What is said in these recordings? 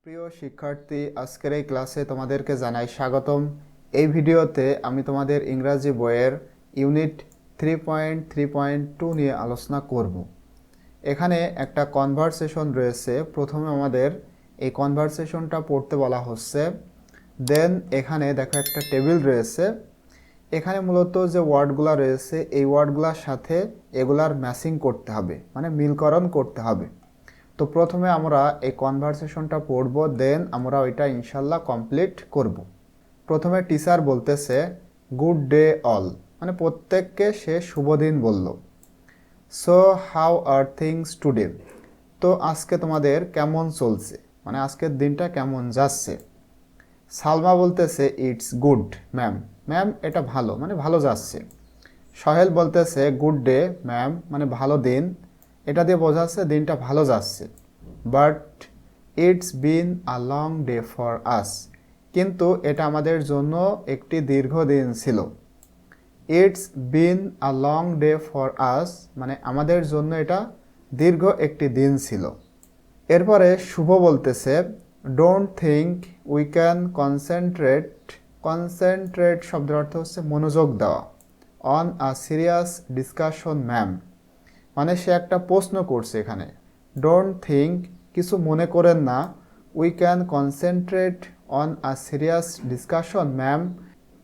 প্রিয় শিক্ষার্থী, আজকের এই ক্লাসে তোমাদেরকে জানাই স্বাগতম। এই ভিডিওতে আমি তোমাদের ইংরাজি বইয়ের ইউনিট 3.3.2 নিয়ে আলোচনা করব। এখানে একটা কনভারসেশন রয়েছে। প্রথমে আমাদের এই কনভারসেশনটা পড়তে বলা হচ্ছে। দেন এখানে দেখো একটা টেবিল রয়েছে। এখানে মূলত যে ওয়ার্ডগুলো রয়েছে এই ওয়ার্ডগুলোর সাথে এগুলার ম্যাচিং করতে হবে, মানে মিলকরণ করতে হবে। তো প্রথমে আমরা এই কনভারসেশনটা পড়ব, দেন আমরা ওইটা ইনশাল্লাহ কমপ্লিট করব। প্রথমে টিচার বলতেছে গুড ডে অল, মানে প্রত্যেককে সে শুভ দিন বলল। So how are things today, তো আজকে তোমাদের কেমন চলছে, মানে আজকের দিনটা কেমন যাচ্ছে। সালমা বলতেছে ইটস গুড ম্যাম, ম্যাম এটা ভালো, মানে ভালো যাচ্ছে। সোহেল বলতেছে গুড ডে ম্যাম, মানে ভালো দিন, এটা দিয়ে বোঝাচ্ছে দিনটা ভালো যাচ্ছে। But it's been a long day for us, কিন্তু এটা আমাদের জন্য একটি দীর্ঘ দিন ছিল। It's been a long day for us, মানে আমাদের জন্য এটা দীর্ঘ একটি দিন ছিল। এরপরে শুভ বলতেছে don't think we can concentrate, concentrate শব্দের অর্থ হচ্ছে মনোযোগ দেওয়া, on a serious discussion ma'am, মানে সে একটা প্রশ্ন করছে এখানে। ডোন্ট থিঙ্ক, কিছু মনে করেন না, we can concentrate on a serious discussion ma'am,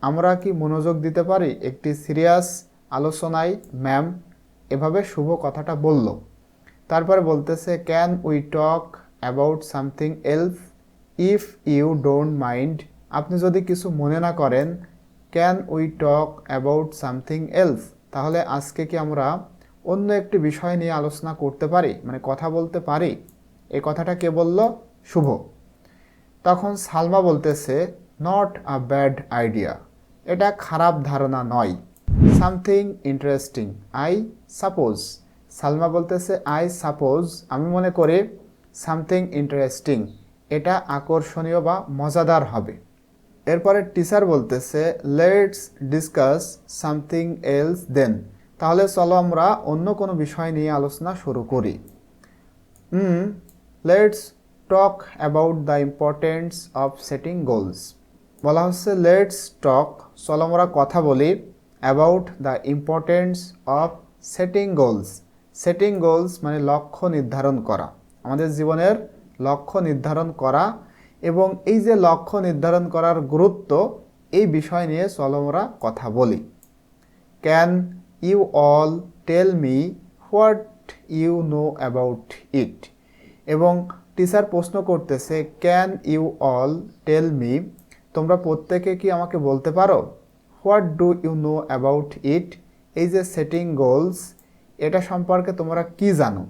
আমরা কি মনোযোগ দিতে পারি একটি সিরিয়াস আলোচনায় ম্যাম, এভাবে শুভ কথাটা বলল। তারপরে বলতেছে can we talk about something else if you don't mind, আপনি যদি কিছু মনে না করেন, can we talk about something else, তাহলে আজকে কি আমরা অন্য একটি বিষয় নিয়ে আলোচনা করতে পারি, মানে কথা বলতে পারি। এই কথাটা কে বলল? শুভ। তখন সালমা বলতেছে নট আ ব্যাড আইডিয়া, এটা খারাপ ধারণা নয়। Something interesting I suppose, Salma বলতেছে আই সাপোজ, আমি মনে করি, সামথিং ইন্টারেস্টিং, এটা আকর্ষণীয় বা মজাদার হবে। এরপরে টিচার বলতেছে লেটস ডিসকাস সামথিং এলস দেন, তাহলে চলো আমরা অন্য কোনো বিষয় নিয়ে আলোচনা শুরু করি। Let's talk about the importance of setting goals, বলা হচ্ছে লেটস টক, চলো আমরা কথা বলি, about the importance of setting goals. Setting goals মানে লক্ষ্য নির্ধারণ করা, আমাদের জীবনের লক্ষ্য নির্ধারণ করা, এবং এই যে লক্ষ্য নির্ধারণ করার গুরুত্ব, এই বিষয় নিয়ে চলো আমরা কথা বলি। Can you all tell me what you know about it, এবং টিচার প্রশ্ন করতেছে can you all tell me, তোমরা প্রত্যেকে কি আমাকে বলতে পারো, what do you know about it, এই যে সেটিং গোলস, এটা সম্পর্কে তোমরা কি জানো,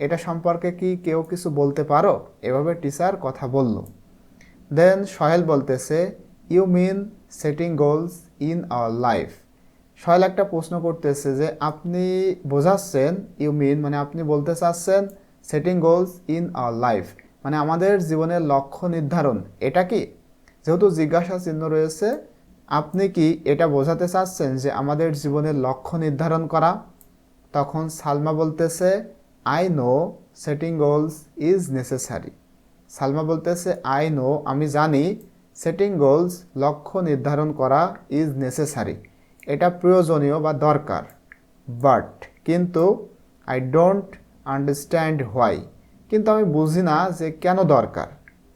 এটা সম্পর্কে কি কেউ কিছু বলতে পারো, এভাবে টিচার কথা বলল। দেন সোহেল বলতেছে you mean setting goals in our life, Sohel একটা প্রশ্ন করতেছে যে আপনি বোঝাচ্ছেন, ইউ মিন মানে আপনি বলতে চাচ্ছেন, setting goals in our life মানে আমাদের জীবনের লক্ষ্য নির্ধারণ, এটা কি? যেহেতু জিজ্ঞাসা চিহ্ন রয়েছে, আপনি কি এটা বোঝাতে চাচ্ছেন যে আমাদের জীবনের লক্ষ্য নির্ধারণ করা? তখন সালমা বলতেছে I know setting goals is necessary, Salma বলতেছে আই নো, আমি জানি, সেটিং গোলস লক্ষ্য নির্ধারণ করা, ইজ নেসেসারি এটা প্রয়োজনীয় বা দরকার, বাট কিন্তু, আই ডোন্ট আন্ডারস্ট্যান্ড হোয়াই, কিন্তু আমি বুঝি না যে কেন দরকার,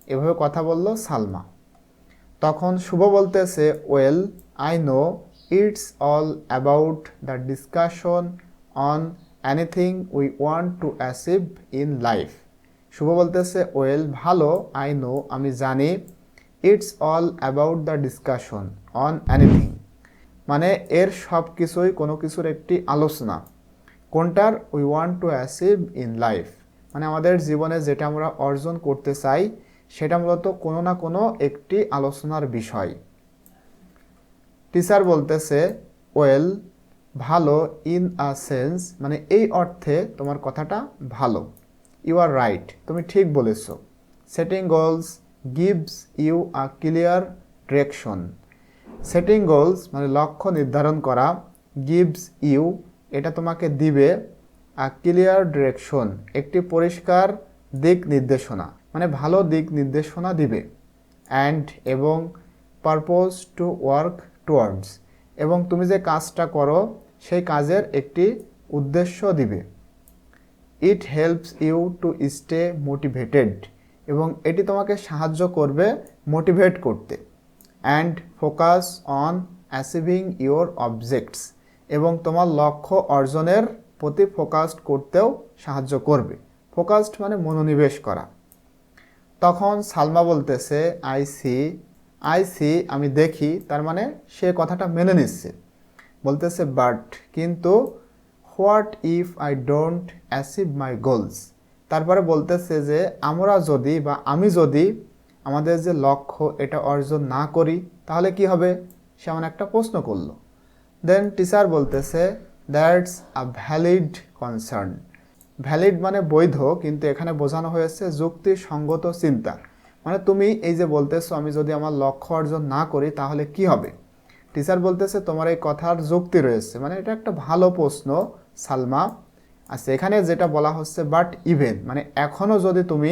এভাবে কথা বলল সালমা। তখন শুভ বলতেছে well I know it's all about the discussion on anything we want to achieve in life, Shubho বলতেছে ওয়েল ভালো, আই নো আমি জানি, it's all about the discussion on anything মানে এর সব কিছুই কোনো কিছুর একটি আলোচনা, কোনটার? We want to achieve in life মানে আমাদের জীবনে যেটা আমরা অর্জন করতে চাই, সেটা মূলত কোনো না কোনো একটি আলোচনার বিষয়। টিচার বলতেছে ওয়েল ভালো, ইন আ সেন্স মানে এই অর্থে তোমার কথাটা ভালো, ইউ আর রাইট তুমি ঠিক বলেছ, setting goals gives you a clear direction, setting goals মানে লক্ষ্য নির্ধারণ করা, গিভস ইউ এটা তোমাকে দিবে, আ ক্লিয়ার ডিরেকশন একটি পরিষ্কার দিক নির্দেশনা, মানে ভালো দিক নির্দেশনা দিবে। অ্যান্ড এবং পারপোজ টু ওয়ার্ক টুয়ার্ডস, এবং তুমি যে কাজটা করো সেই কাজের একটি উদ্দেশ্য দিবে। It helps you to stay motivated, এবং এটি তোমাকে সাহায্য করবে মোটিভেট করতে। And focus on achieving your objects, এবং তোমার লক্ষ্য অর্জনের প্রতি ফোকাসড করতেও সাহায্য করবে। ফোকাসড মানে মনোনিবেশ করা। তখন সালমা বলতেছে আই সি আমি দেখি, তার মানে সে কথাটা মেনে নিচ্ছে। বলতেছে বাট কিন্তু, what if I don't achieve my goals, তারপরে বলতেছে যে আমরা যদি বা আমি যদি আমাদের যে লক্ষ্য এটা অর্জন না করি তাহলে কি হবে, সে এমন একটা প্রশ্ন করলো। দেন টিচার বলতেছে that's a valid concern. Valid মানে বৈধ, কিন্তু এখানে বোঝানো হয়েছে যুক্তিসঙ্গত চিন্তা। মানে তুমি এই যে বলতেছো আমি যদি আমার লক্ষ্য অর্জন না করি তাহলে কি হবে, টিচার বলতেছে তোমার এই কথার যুক্তি রয়েছে, মানে এটা একটা ভালো প্রশ্ন সালমা। আচ্ছা, এখানে যেটা বলা হচ্ছে বাট ইভেন, মানে এখনও যদি তুমি,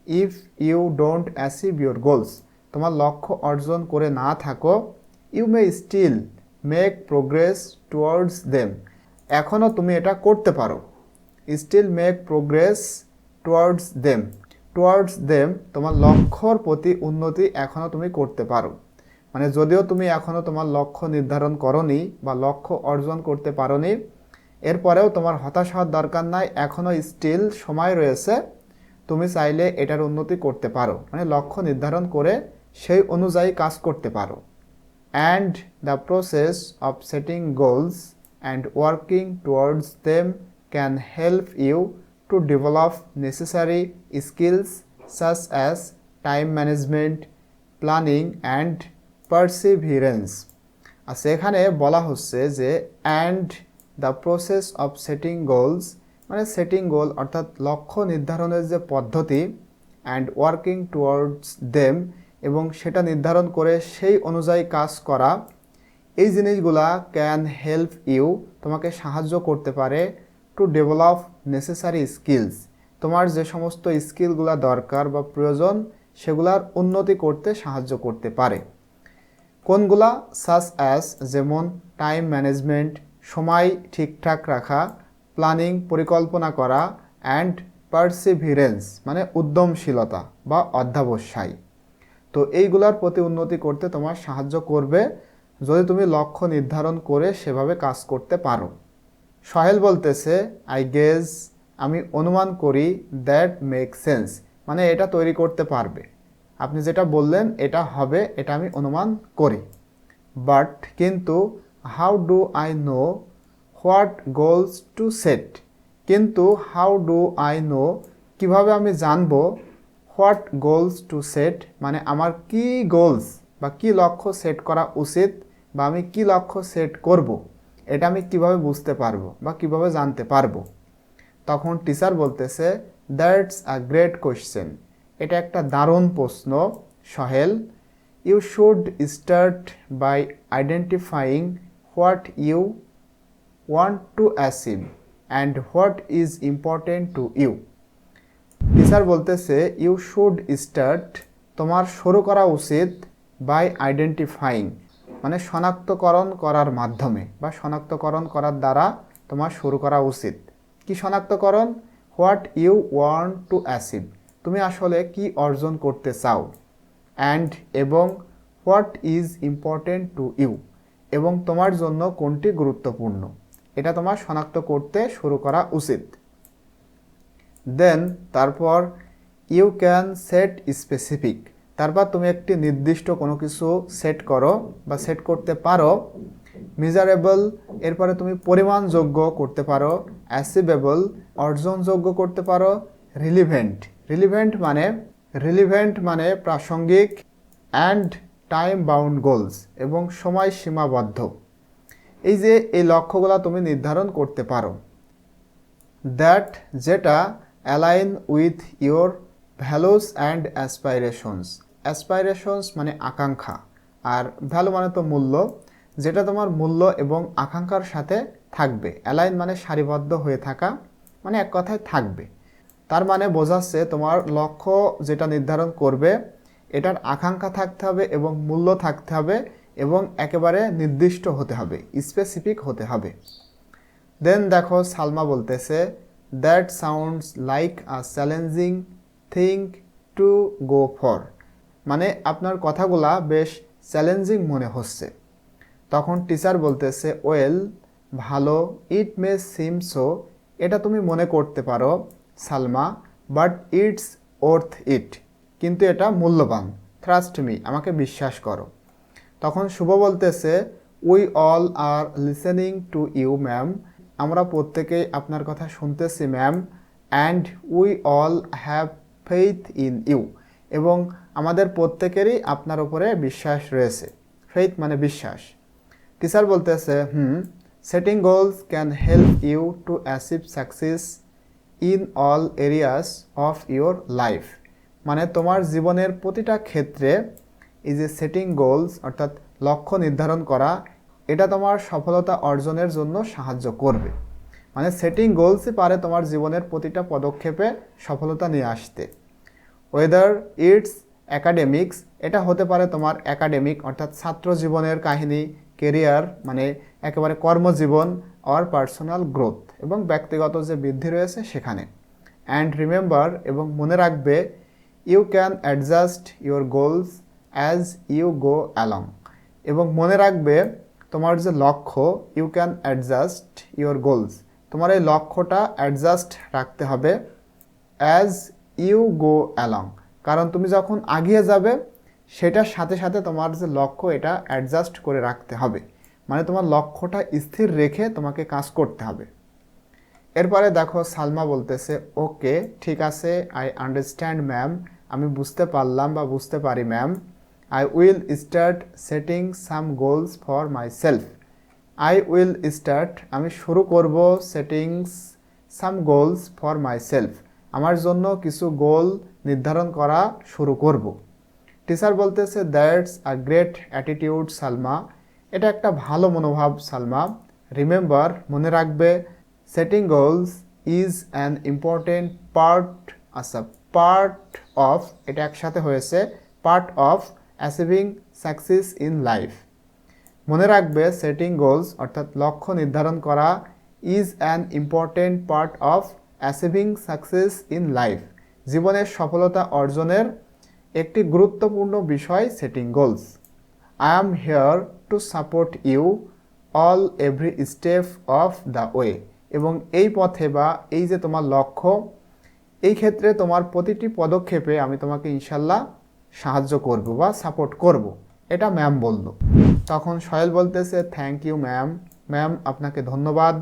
if you don't achieve your goals, তোমার লক্ষ্য অর্জন করে না থাকো, you may still make progress towards them, এখনও তুমি এটা করতে পারো। Still make progress towards them, towards them তোমার লক্ষ্যর প্রতি উন্নতি এখনও তুমি করতে পারো। মানে যদিও তুমি এখনও তোমার লক্ষ্য নির্ধারণ করনি বা লক্ষ্য অর্জন করতে পারোনি, এরপরেও তোমার হতাশ হওয়ার দরকার নাই, এখনও স্টিল সময় রয়েছে, তুমি চাইলে এটার উন্নতি করতে পারো, মানে লক্ষ্য নির্ধারণ করে সেই অনুযায়ী কাজ করতে পারো। And the process of setting goals and working towards them can help you to develop necessary skills such as time management, planning and perseverance. আর সেখানে বলা হচ্ছে যে and the process of setting goals, মানে সেটিং গোল অর্থাৎ লক্ষ্য নির্ধারণের যে পদ্ধতি, অ্যান্ড ওয়ার্কিং টুয়ার্ডস দেম এবং সেটা নির্ধারণ করে সেই অনুযায়ী কাজ করা, এই জিনিসগুলা ক্যান হেল্প ইউ তোমাকে সাহায্য করতে পারে টু ডেভেলপ নেসেসারি স্কিলস, তোমার যে সমস্ত স্কিলগুলা দরকার বা প্রয়োজন সেগুলার উন্নতি করতে সাহায্য করতে পারে। কোনগুলা, সাচ অ্যাজ যেমন টাইম ম্যানেজমেন্ট সময় ঠিকঠাক রাখা, প্ল্যানিং পরিকল্পনা করা, অ্যান্ড পারসিভিয়ারেন্স মানে উদ্যমশীলতা বা অধ্যবসায়। তো এইগুলার প্রতি উন্নতি করতে তোমার সাহায্য করবে যদি তুমি লক্ষ্য নির্ধারণ করে সেভাবে কাজ করতে পারো। সোহেল বলতেছে আই গেস, আমি অনুমান করি, দ্যাট মেক সেন্স মানে এটা তৈরি করতে পারবে, আপনি যেটা বললেন এটা হবে, এটা আমি অনুমান করি। বাট কিন্তু, how do I know what goals to set, কিন্তু হাউ ডু আই নো কিভাবে আমি জানবো, হোয়াট গোলস টু সেট মানে আমার কি গোলস বা কি লক্ষ্য সেট করা উচিত বা আমি কি লক্ষ্য সেট করব, এটা আমি কিভাবে বুঝতে পারবো বা কিভাবে জানতে পারবো। তখন টিচার বলতেছে দ্যাটস আ গ্রেট কোয়েশ্চেন, এটা একটা দারুণ প্রশ্ন Sohel. You should start by identifying what you want to achieve and what is important to you. Teacher বলতেছে ইউ শুড স্টার্ট, তোমার শুরু করা উচিত, বাই আইডেন্টিফাইং মানে শনাক্তকরণ করার মাধ্যমে বা শনাক্তকরণ করার দ্বারা তোমার শুরু করা উচিত। কি শনাক্তকরণ, what you want to achieve তুমি আসলে কি অর্জন করতে চাও, অ্যান্ড এবং what is important to you এবং তোমার জন্য কোনটি গুরুত্বপূর্ণ, এটা তোমার শনাক্ত করতে শুরু করা উচিত। দেন তারপর ইউ ক্যান সেট স্পেসিফিক, তারপর তুমি একটি নির্দিষ্ট কোনো কিছু সেট করো বা সেট করতে পারো। মেজারেবল, এরপরে তুমি পরিমাণযোগ্য করতে পারো। অ্যাচিভেবল, অর্জনযোগ্য করতে পারো। রিলিভেন্ট, রিলিভেন্ট মানে প্রাসঙ্গিক। অ্যান্ড টাইম বাউন্ড গোলস এবং সময় সীমাবদ্ধ। এই যে এই লক্ষ্যগুলো তুমি নির্ধারণ করতে পারো। দ্যাট যেটা align with your values and অ্যাসপাইরেশনস। অ্যাসপাইরেশনস মানে আকাঙ্ক্ষা, আর ভ্যালু মানে তো মূল্য, যেটা তোমার মূল্য এবং আকাঙ্ক্ষার সাথে থাকবে। অ্যালাইন মানে সারিবদ্ধ হয়ে থাকা, মানে এক কথায় থাকবে। তার মানে বোঝাচ্ছে তোমার লক্ষ্য যেটা নির্ধারণ করবে এটার আকাঙ্ক্ষা থাকতে হবে এবং মূল্য থাকতে হবে এবং একেবারে নির্দিষ্ট হতে হবে, স্পেসিফিক হতে হবে। দেন দেখো সালমা বলতেছে, that sounds like a challenging thing to go for. মানে আপনার কথাগুলা বেশ চ্যালেঞ্জিং মনে হচ্ছে। তখন টিচার বলতেছে, ওয়েল, ভালো, ইট মে সিম সো, এটা তুমি মনে করতে পারো Salma, but it's worth it, কিন্তু এটা মূল্যবান, ট্রাস্ট মি, আমাকে বিশ্বাস করো। তখন শুভ বলতেছে, we all are listening to you ma'am, আমরা প্রত্যেকেই আপনার কথা শুনতেছি ma'am, and we all have faith in you, এবং আমাদের প্রত্যেকেরই আপনার উপরে বিশ্বাস রয়েছে। ফেইথ মানে বিশ্বাস। টিচার বলতেছে, setting goals can help you to achieve success in all areas of your life. মানে তোমার জীবনের প্রতিটা ক্ষেত্রে এই যে সেটিং গোলস অর্থাৎ লক্ষ্য নির্ধারণ করা, এটা তোমার সফলতা অর্জনের জন্য সাহায্য করবে। মানে সেটিং গোলসই পারে তোমার জীবনের প্রতিটা পদক্ষেপে সফলতা নিয়ে আসতে। ওয়েদার ইটস অ্যাকাডেমিক্স, এটা হতে পারে তোমার একাডেমিক অর্থাৎ ছাত্র জীবনের কাহিনী, কেরিয়ার মানে একেবারে কর্মজীবন, অর পার্সোনাল গ্রোথ এবং ব্যক্তিগত যে বৃদ্ধি রয়েছে সেখানে। অ্যান্ড রিমেম্বার, এবং মনে রাখবে, you can adjust your goals as you go along, এবং মনে রাখবে তোমার যে লক্ষ্য, you can adjust your goals, তোমার এই লক্ষ্যটা অ্যাডজাস্ট রাখতে হবে অ্যাজ ইউ গো অ্যালং, কারণ তুমি যখন আগিয়ে যাবে সেটার সাথে সাথে তোমার যে লক্ষ্য এটা অ্যাডজাস্ট করে রাখতে হবে। মানে তোমার লক্ষ্যটা স্থির রেখে তোমাকে কাজ করতে হবে। এরপরে দেখো সালমা বলতেছে, ওকে, ঠিক আছে, আই আন্ডারস্ট্যান্ড ম্যাম, আমি বুঝতে পারলাম বা বুঝতে পারি ma'am. I will start setting some goals for my self. I will start, আমি শুরু করব, settings some goals for my self, আমার জন্য কিছু গোল নির্ধারণ করা শুরু করব। টিচার বলতেছে, that's a great attitude Salma, এটা একটা ভালো মনোভাব সালমা। রিমেম্বার, মনে রাখবে, setting goals is an important part of, এটা একসাথে হয়েছে, part of achieving success in life. মনে রাখবে, সেটিং গোলস অর্থাৎ লক্ষ্য নির্ধারণ করা, is an important part of achieving success in life, জীবনের সফলতা অর্জনের একটি গুরুত্বপূর্ণ বিষয় setting goals. I am here to support you all every step of the way, এবং এই পথে বা এই যে তোমার লক্ষ্য, এই ক্ষেত্রে তোমার প্রতিটি পদক্ষেপে আমি তোমাকে ইনশাল্লাহ সাহায্য করব বা সাপোর্ট করব, এটা ম্যাম বলল। তখন সোহেল বলতেছে, থ্যাংক ইউ ম্যাম, ম্যাম আপনাকে ধন্যবাদ।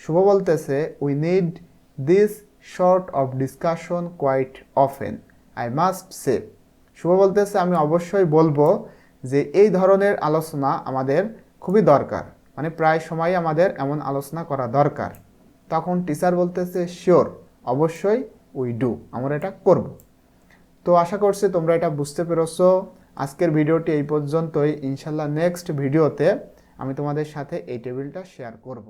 শুভ বলতেছে, we need this sort of discussion quite often, I must say. Shubho বলতেছে, আমি অবশ্যই বলবো যে এই ধরনের আলোচনা আমাদের খুবই দরকার, মানে প্রায় সময়ই আমাদের এমন আলোচনা করা দরকার। তখন টিচার বলতেছে, শিওর, অবশ্যই, উই ডু, আমরা এটা করব। তো আশা করছি তোমরা এটা বুঝতে পেরেছো। আজকের ভিডিওটি এই পর্যন্তই। ইনশাল্লাহ নেক্সট ভিডিওতে আমি তোমাদের সাথে এই টেবিলটা শেয়ার করব।